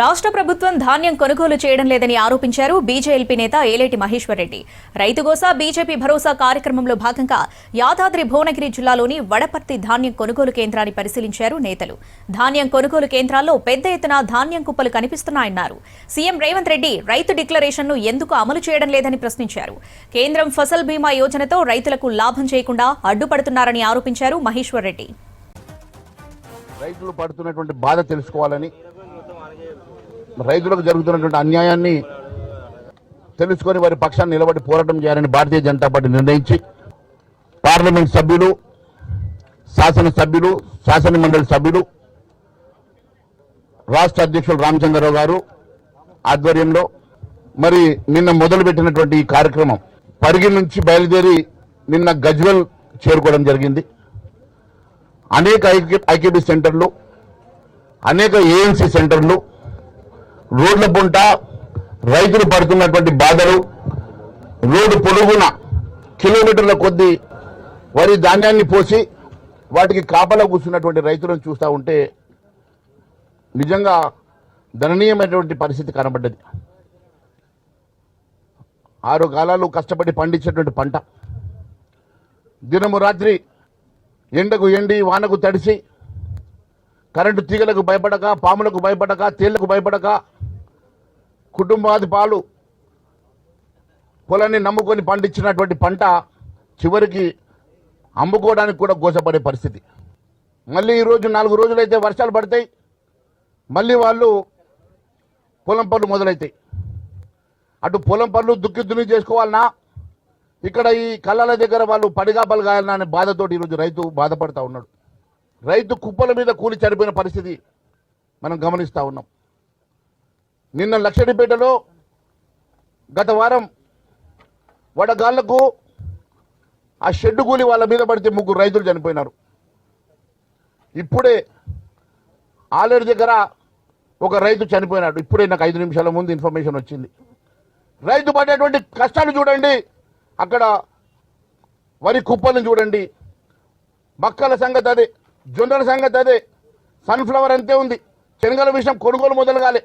రాష్ట్ర ప్రభుత్వం ధాన్యం కొనుగోలు చేయడం లేదని ఆరోపించారు బీజేపీ నేత ఏలేటి మహేశ్వర్ రెడ్డి. రైతుగోసా బీజేపీ భరోసా కార్యక్రమంలో భాగంగా యాదాద్రి భువనగిరి జిల్లాలోని వడపర్తి ధాన్యం కొనుగోలు కేంద్రాన్ని పరిశీలించారు నేతలు. ధాన్యం కొనుగోలు కేంద్రాల్లో పెద్ద ఎత్తున ధాన్యం కుప్పలు కనిపిస్తున్నాయన్నారు. సీఎం రేవంత్ రెడ్డి రైతు డిక్లరేషన్ను ఎందుకు అమలు చేయడం లేదని ప్రశ్నించారు. కేంద్రం ఫసల్ బీమా యోజనతో రైతులకు లాభం చేయకుండా అడ్డుపడుతున్నారని ఆరోపించారు మహేశ్వర్ రెడ్డి. రైతులు పడుతున్నటువంటి బాధ తెలుసుకోవాలని, రైతులకు జరుగుతున్నటువంటి అన్యాయాన్ని తెలుసుకొని వారి పక్షాన్ని నిలబడి పోరాటం చేయాలని భారతీయ జనతా పార్టీ నిర్ణయించి పార్లమెంట్ సభ్యులు, శాసనసభ్యులు, శాసనమండలి సభ్యులు, రాష్ట్ర అధ్యక్షులు రామచంద్రరావు గారు ఆధ్వర్యంలో మరి నిన్న మొదలుపెట్టినటువంటి ఈ కార్యక్రమం పరిగి నుంచి బయలుదేరి నిన్న గజ్వెల్ చేరుకోవడం జరిగింది. అనేక ఐకేబీ సెంటర్లు, అనేక ఏఎన్సీ సెంటర్లు, రోడ్ల పొంట రైతులు పడుతున్నటువంటి బాధలు, రోడ్డు పొడుగున కిలోమీటర్ల కొద్దీ వరి ధాన్యాన్ని పోసి వాటికి కాపలా కూర్చున్నటువంటి రైతులను చూస్తూ ఉంటే నిజంగా దయనీయమైనటువంటి పరిస్థితి కనబడ్డది. 6 కాలాలు కష్టపడి పండించేటువంటి పంట దినము రాత్రి ఎండకు ఎండి, వానకు తడిసి, కరెంటు తీగలకు భయపడక, పాములకు భయపడక, తేళ్లకు భయపడక, కుటుంబాది పాలు పొలాన్ని నమ్ముకొని పండించినటువంటి పంట చివరికి అమ్ముకోవడానికి కూడా గోసపడే పరిస్థితి. మళ్ళీ ఈరోజు 4 రోజులైతే వర్షాలు పడతాయి, మళ్ళీ వాళ్ళు పొలం పనులు మొదలవుతాయి. అటు పొలం పనులు దుక్కి చేసుకోవాలన్నా, ఇక్కడ ఈ కళ్ళల దగ్గర వాళ్ళు పడిగాపలు గాయాలన్నా అనే బాధతోటి ఈరోజు రైతు బాధపడతా ఉన్నాడు. రైతు కుప్పల మీద కూలి చనిపోయిన పరిస్థితి మనం గమనిస్తూ ఉన్నాం. నిన్న లక్షడిపేటలో గత వారం వడగాళ్లకు ఆ షెడ్డు కూలి వాళ్ళ మీద పడితే 3 రైతులు చనిపోయినారు. ఇప్పుడే ఆలేరు దగ్గర ఒక రైతు చనిపోయినాడు. ఇప్పుడే నాకు 5 నిమిషాల ముందు ఇన్ఫర్మేషన్ వచ్చింది. రైతు పడేటువంటి కష్టాలు చూడండి, అక్కడ వరి కుప్పలను చూడండి, మక్కల సంగతి అదే, జొన్నల సంగతి అదే, సన్ఫ్లవర్ అంతే ఉంది, శనగల విషయం కొనుగోలు మొదలు కాలే.